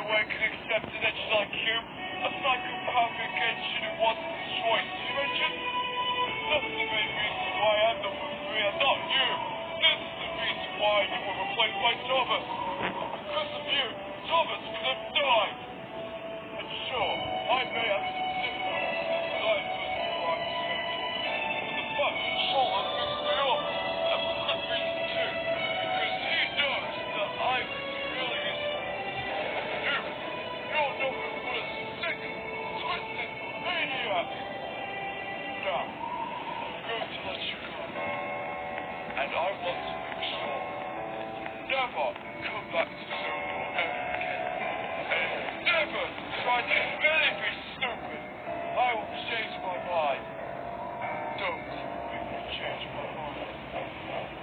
way can accept an edge like you, a psychopathic engine who wants to destroy dimension? That's the main reason why I'm the free and not you. This is the reason why you were replaced by Thomas. Because of you, Thomas could have died. And sure, I may have some symptoms, but I was right to but the fact that Paul mixed me up, and for that reason too, because he knows that I was really useful. You're nothing but a sick, twisted maniac. Now, I'm going to let you go. And I want to make sure never come back to Zone ever again. And never try to really be stupid. I will change my mind. Don't make me change my mind.